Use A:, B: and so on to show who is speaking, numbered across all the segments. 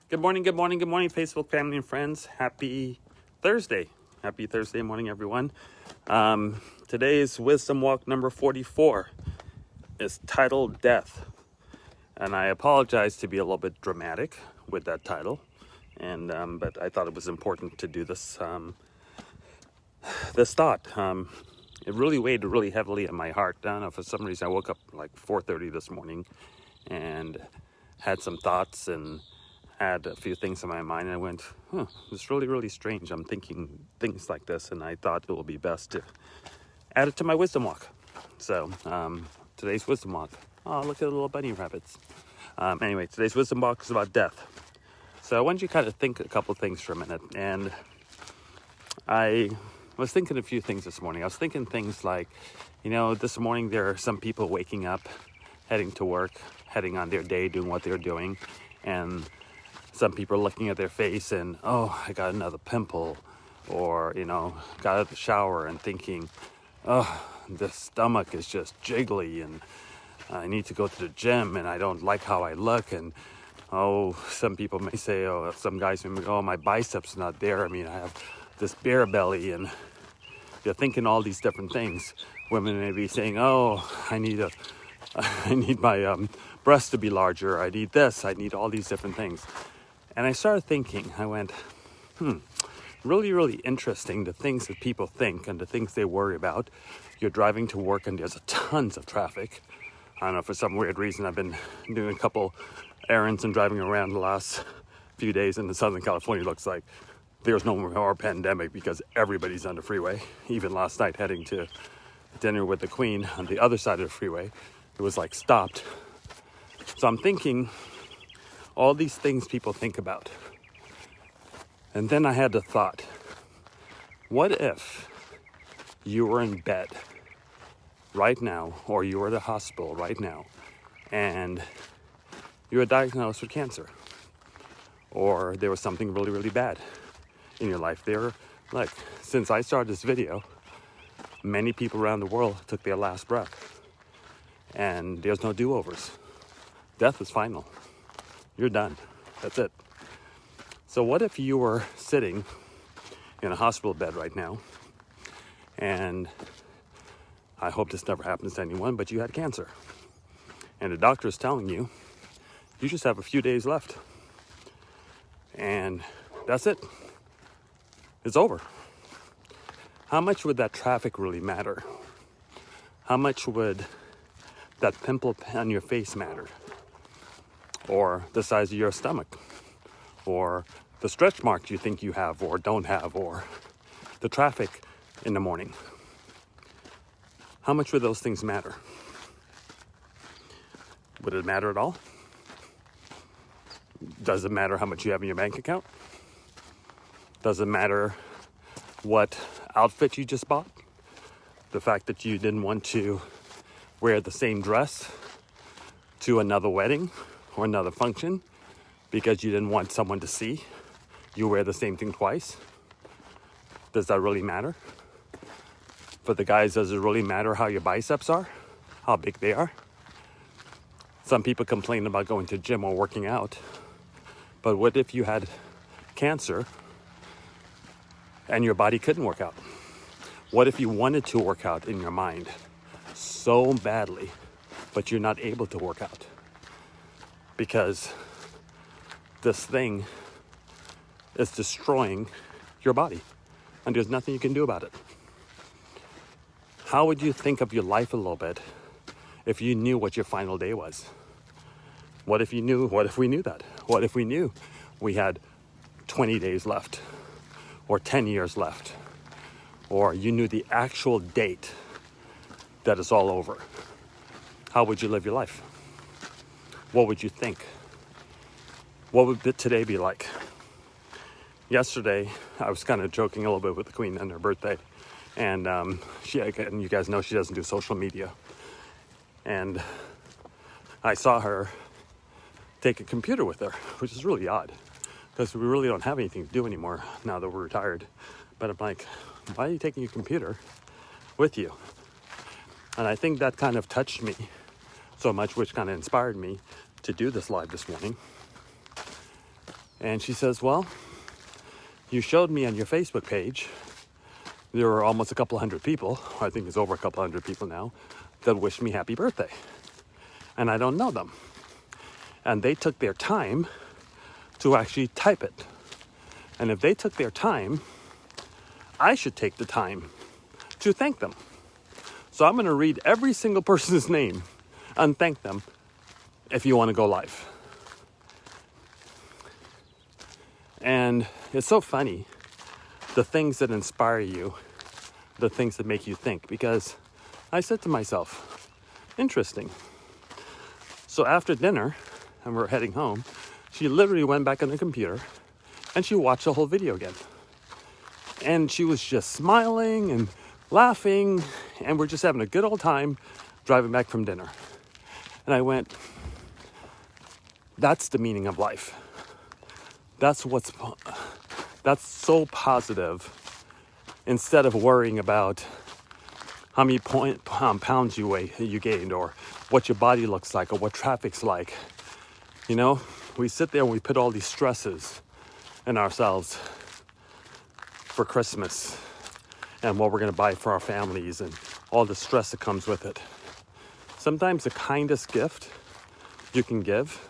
A: Good morning, Facebook family and friends. Happy Thursday. Happy Thursday morning, everyone. Today's Wisdom Walk number 44 is titled Death. And I apologize to be a little bit dramatic with that title. But I thought it was important to do this thought. It really weighed really heavily on my heart. I don't know, for some reason I woke up like 4:30 this morning and had some thoughts and had a few things in my mind, and I went, it's really, really strange. I'm thinking things like this, and I thought it would be best to add it to my wisdom walk. So today's wisdom walk. Oh, look at the little bunny rabbits. Anyway, today's wisdom walk is about death. So I want you to kind of think a couple things for a minute. And I was thinking a few things this morning. I was thinking things like, this morning there are some people waking up, heading to work, heading on their day, doing what they're doing, and some people are looking at their face and, I got another pimple, or, got out of the shower and thinking, the stomach is just jiggly and I need to go to the gym and I don't like how I look. And, some people may say, some guys may go, my biceps not there. I mean, I have this bear belly, and they're thinking all these different things. Women may be saying, I need my breast to be larger. I need this. I need all these different things. And I started thinking, I went, really, really interesting, the things that people think and the things they worry about. You're driving to work and there's tons of traffic. I don't know, for some weird reason, I've been doing a couple errands and driving around the last few days in Southern California. It looks like there's no more pandemic because everybody's on the freeway. Even last night, heading to dinner with the Queen on the other side of the freeway, it was like stopped. So I'm thinking, all these things people think about. And then I had the thought, what if you were in bed right now, or you were at a hospital right now, and you were diagnosed with cancer, or there was something really, really bad in your life? Like, since I started this video, many people around the world took their last breath, and there's no do-overs. Death is final. You're done. That's it. So what if you were sitting in a hospital bed right now, and I hope this never happens to anyone, but you had cancer, and the doctor is telling you, you just have a few days left, and that's it. It's over. How much would that traffic really matter? How much would that pimple on your face matter? Or the size of your stomach, or the stretch marks you think you have or don't have, or the traffic in the morning? How much would those things matter? Would it matter at all? Does it matter how much you have in your bank account? Does it matter what outfit you just bought? The fact that you didn't want to wear the same dress to another wedding or another function because you didn't want someone to see you wear the same thing twice? Does that really matter? For the guys, does it really matter how your biceps are? How big they are? Some people complain about going to the gym or working out. But what if you had cancer and your body couldn't work out? What if you wanted to work out in your mind so badly, but you're not able to work out? Because this thing is destroying your body, and there's nothing you can do about it. How would you think of your life a little bit if you knew what your final day was? What if we knew that? What if we knew we had 20 days left, or 10 years left, or you knew the actual date that it's all over? How would you live your life? What would you think? What would today be like? Yesterday, I was kind of joking a little bit with the Queen on her birthday. And you guys know she doesn't do social media. And I saw her take a computer with her, which is really odd, because we really don't have anything to do anymore now that we're retired. But I'm like, why are you taking your computer with you? And I think that kind of touched me so much, which kind of inspired me to do this live this morning. And she says, well, you showed me on your Facebook page, there were almost a couple hundred people, I think it's over a couple hundred people now, that wished me happy birthday. And I don't know them. And they took their time to actually type it. And if they took their time, I should take the time to thank them. So I'm going to read every single person's name and thank them if you want to go live. And it's so funny, the things that inspire you, the things that make you think, because I said to myself, interesting. So after dinner, and we're heading home, she literally went back on the computer and she watched the whole video again. And she was just smiling and laughing, and we're just having a good old time driving back from dinner. And I went, that's the meaning of life. That's so positive. Instead of worrying about how many pounds you gained, or what your body looks like, or what traffic's like. You know, we sit there and we put all these stresses in ourselves for Christmas and what we're going to buy for our families and all the stress that comes with it. Sometimes the kindest gift you can give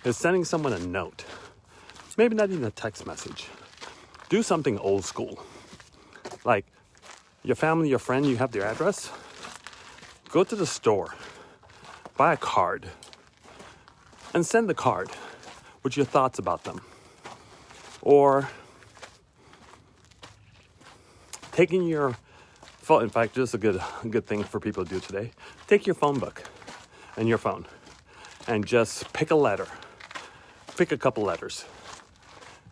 A: is sending someone a note. Maybe not even a text message. Do something old school. Like your family, your friend, you have their address. Go to the store, buy a card, and send the card with your thoughts about them. Or taking your phone, in fact, this is a good thing for people to do today. Take your phone book and your phone and just pick a letter. Pick a couple letters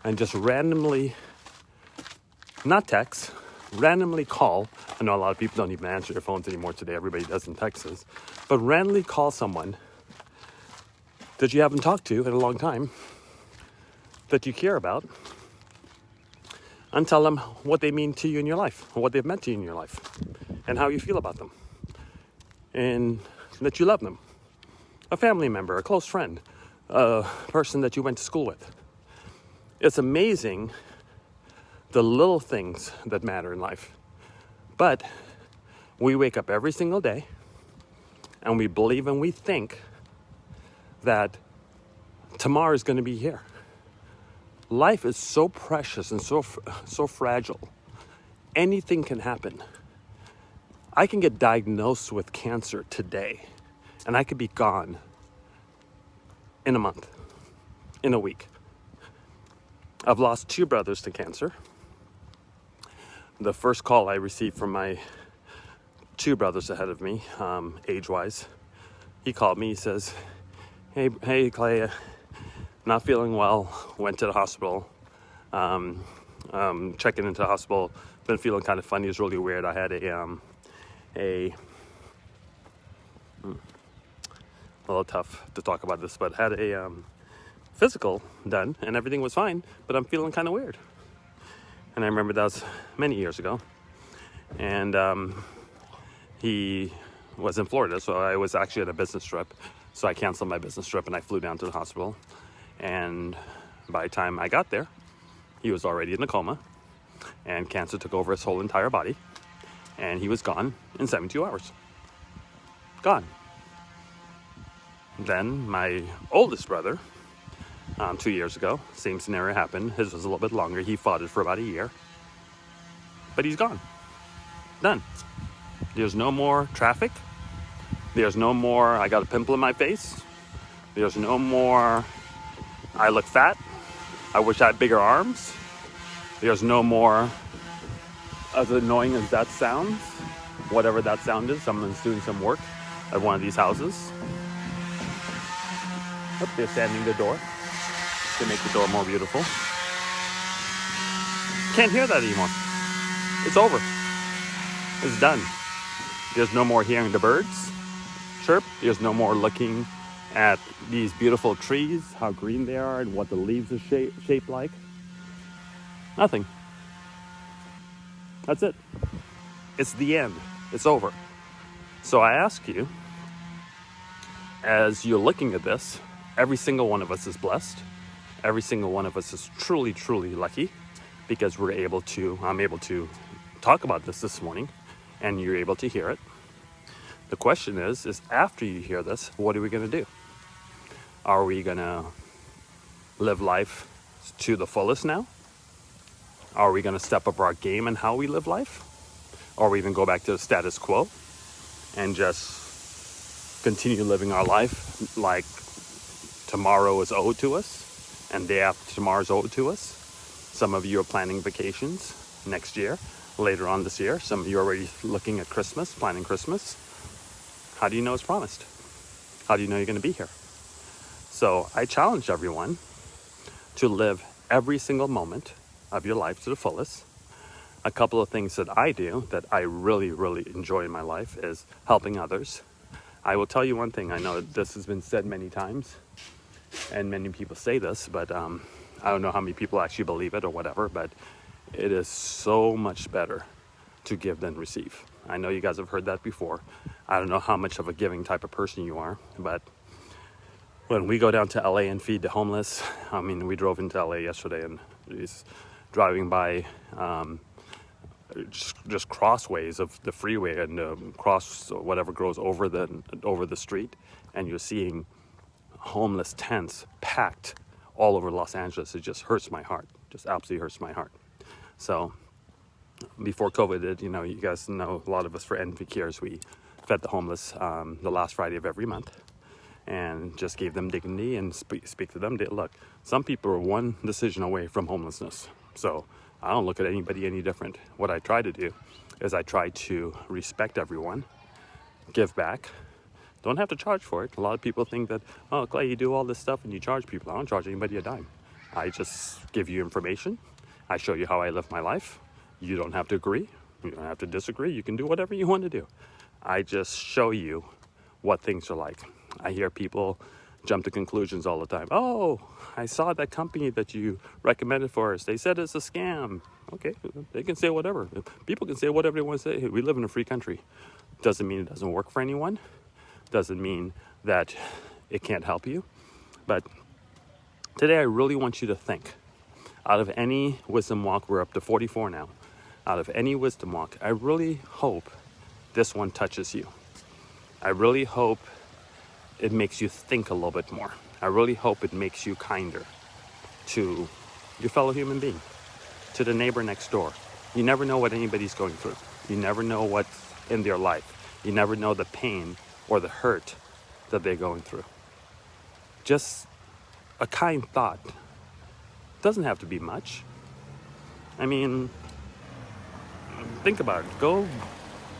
A: and just randomly, not text, randomly call. I know a lot of people don't even answer their phones anymore today. Everybody does in Texas. But randomly call someone that you haven't talked to in a long time, that you care about, and tell them what they mean to you in your life, or what they've meant to you in your life, and how you feel about them, and that you love them. A family member, a close friend, a person that you went to school with. It's amazing the little things that matter in life. But we wake up every single day and we believe and we think that tomorrow is going to be here. Life is so precious and so fragile. Anything can happen. I can get diagnosed with cancer today and I could be gone in a month, in a week. I've lost 2 brothers to cancer. The first call I received from my 2 brothers ahead of me, age-wise, he called me, he says, hey Clay, not feeling well, went to the hospital, checking into the hospital, been feeling kind of funny, it was really weird. I had a little tough to talk about this, but had a physical done and everything was fine, but I'm feeling kind of weird. And I remember that was many years ago. And he was in Florida, so I was actually on a business trip. So I canceled my business trip and I flew down to the hospital. And by the time I got there, he was already in a coma and cancer took over his whole entire body. And he was gone in 72 hours. Gone. Then my oldest brother, 2 years ago, same scenario happened. His was a little bit longer. He fought it for about a year. But he's gone. Done. There's no more traffic. There's no more, I got a pimple in my face. There's no more, I look fat. I wish I had bigger arms. There's no more, as annoying as that sounds, whatever that sound is, someone's doing some work at one of these houses. Oh, they're standing the door to make the door more beautiful. Can't hear that anymore. It's over. It's done. There's no more hearing the birds chirp. There's no more looking at these beautiful trees, how green they are and what the leaves are shaped like. Nothing. That's it. It's the end. It's over. So I ask you, as you're looking at this, every single one of us is blessed. Every single one of us is truly, truly lucky because I'm able to talk about this morning and you're able to hear it. The question is after you hear this, what are we going to do? Are we going to live life to the fullest now? Are we going to step up our game in how we live life? Or are we going to go back to the status quo and just continue living our life like tomorrow is owed to us and day after tomorrow is owed to us? Some of you are planning vacations next year, later on this year. Some of you are already looking at Christmas, planning Christmas. How do you know it's promised? How do you know you're going to be here? So I challenge everyone to live every single moment of your life to the fullest. A couple of things that I do that I really, really enjoy in my life is helping others. I will tell you one thing. I know this has been said many times, and many people say this, but I don't know how many people actually believe it or whatever, but it is so much better to give than receive. I know you guys have heard that before. I don't know how much of a giving type of person you are, but when we go down to LA and feed the homeless, I mean, we drove into LA yesterday and he's driving by just crossways of the freeway and cross whatever goes over the street, and you're seeing homeless tents packed all over Los Angeles. It just hurts my heart. Just absolutely hurts my heart. So before COVID, you guys know a lot of us for NV Cares, we fed the homeless the last Friday of every month and just gave them dignity and speak to them. Look, some people are one decision away from homelessness. So I don't look at anybody any different. What I try to do is I try to respect everyone, give back. Don't have to charge for it. A lot of people think that, oh, Clay, you do all this stuff and you charge people. I don't charge anybody a dime. I just give you information. I show you how I live my life. You don't have to agree. You don't have to disagree. You can do whatever you want to do. I just show you what things are like. I hear people jump to conclusions all the time. Oh, I saw that company that you recommended for us. They said it's a scam. Okay, they can say whatever. People can say whatever they want to say. We live in a free country. Doesn't mean it doesn't work for anyone. Doesn't mean that it can't help you. But today I really want you to think. Out of any wisdom walk, we're up to 44 now. Out of any wisdom walk, I really hope this one touches you. I really hope it makes you think a little bit more. I really hope it makes you kinder to your fellow human being, to the neighbor next door. You never know what anybody's going through. You never know what's in their life. You never know the pain or the hurt that they're going through. Just a kind thought. Doesn't have to be much. I mean, think about it. Go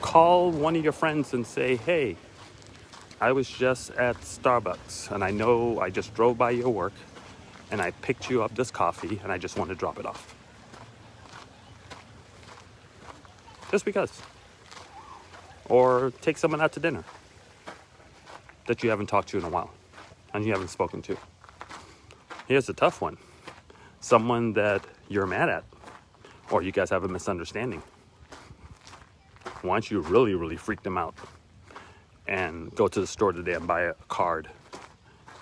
A: call one of your friends and say, hey, I was just at Starbucks and I know I just drove by your work and I picked you up this coffee and I just want to drop it off. Just because. Or take someone out to dinner that you haven't talked to in a while and you haven't spoken to. Here's a tough one. Someone that you're mad at or you guys have a misunderstanding. Why don't you really, really freak them out and go to the store today and buy a card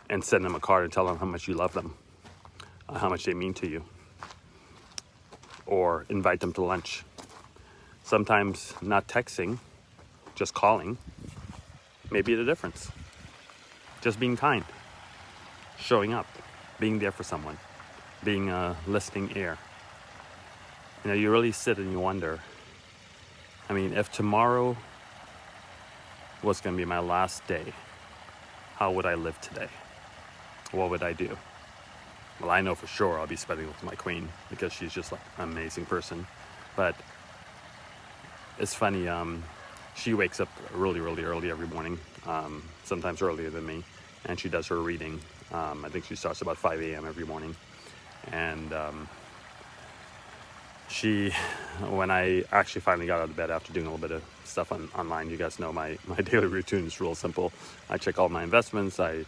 A: and send them a card and tell them how much you love them, how much they mean to you, or invite them to lunch. Sometimes not texting, just calling, may be the difference. Just being kind, showing up, being there for someone, being a listening ear. You really sit and you wonder, I mean, if tomorrow was going to be my last day, how would I live today? What would I do? Well, I know for sure I'll be spending with my queen because she's just like an amazing person. But it's funny, she wakes up really, really early every morning, sometimes earlier than me, and she does her reading. I think she starts about 5 a.m. every morning. And when I actually finally got out of bed after doing a little bit of stuff online, you guys know my daily routine is real simple. I check all my investments, I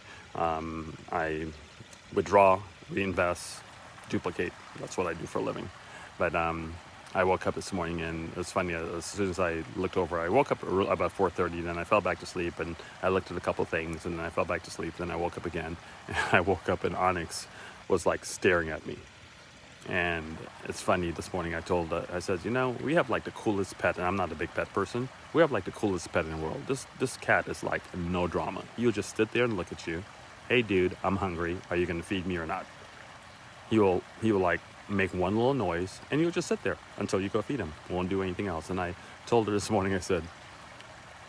A: withdraw, reinvest, duplicate. That's what I do for a living. But I woke up this morning and it was funny, as soon as I looked over, I woke up about 4:30, then I fell back to sleep and I looked at a couple things and then I fell back to sleep, then I woke up again. And I woke up in Onyx was like staring at me. And it's funny, this morning I said, you know, we have like the coolest pet, and I'm not a big pet person. We have like the coolest pet in the world. This cat is like no drama. He'll just sit there and look at you. Hey dude, I'm hungry. Are you gonna feed me or not? He will like make one little noise, and he'll just sit there until you go feed him. Won't do anything else. And I told her this morning, I said,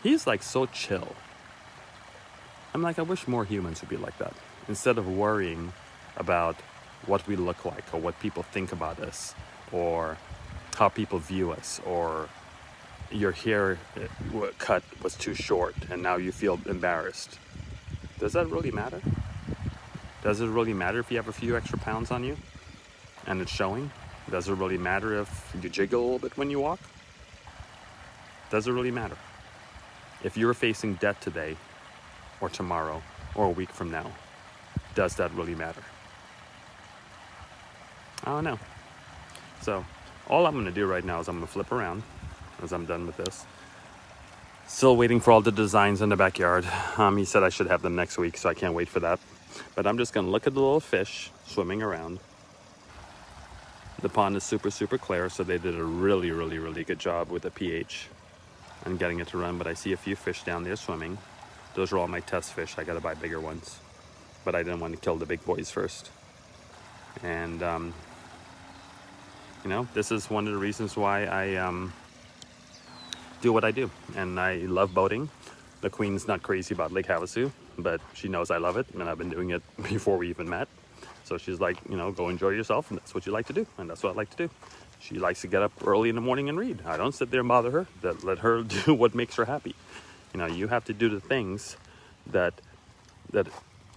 A: he's like so chill. I'm like, I wish more humans would be like that. Instead of worrying about what we look like, or what people think about us, or how people view us, or your hair cut was too short and now you feel embarrassed. Does that really matter? Does it really matter if you have a few extra pounds on you and it's showing? Does it really matter if you jiggle a little bit when you walk? Does it really matter? If you're facing debt today, or tomorrow, or a week from now, does that really matter? I don't know. So all I'm going to do right now is I'm going to flip around as I'm done with this. Still waiting for all the designs in the backyard. He said I should have them next week, so I can't wait for that. But I'm just going to look at the little fish swimming around. The pond is super, super clear, so they did a really, really, really good job with the pH and getting it to run. But I see a few fish down there swimming. Those are all my test fish. I got to buy bigger ones. But I didn't want to kill the big boys first. And, you know, this is one of the reasons why I do what I do. And I love boating. The Queen's not crazy about Lake Havasu, but she knows I love it, and I've been doing it before we even met. So she's like, you know, go enjoy yourself, and that's what you like to do, and that's what I like to do. She likes to get up early in the morning and read. I don't sit there and bother her. Let her do what makes her happy. You know, you have to do the things that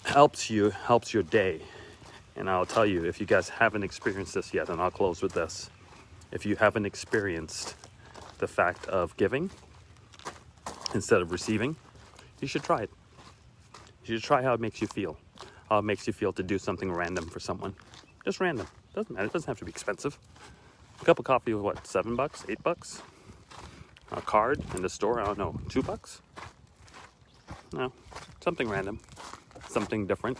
A: helps your day. And I'll tell you, if you guys haven't experienced this yet, and I'll close with this, if you haven't experienced the fact of giving instead of receiving, you should try it. You should try how it makes you feel. How it makes you feel to do something random for someone. Just random. Doesn't matter. It doesn't have to be expensive. A cup of coffee was what, $7, $8? A card in the store, I don't know, $2? No, something random, something different.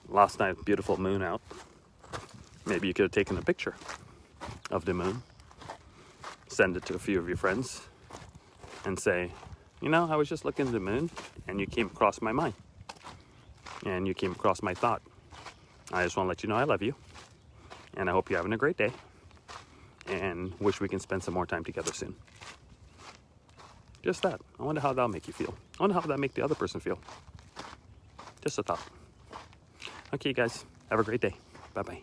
A: Last night, beautiful moon out. Maybe you could have taken a picture of the moon, send it to a few of your friends, and say, you know, I was just looking at the moon, and you came across my mind, and you came across my thought. I just want to let you know I love you, and I hope you're having a great day, and wish we can spend some more time together soon. Just that. I wonder how that'll make you feel. I wonder how that'll make the other person feel. Just a thought. Okay, guys. Have a great day. Bye-bye.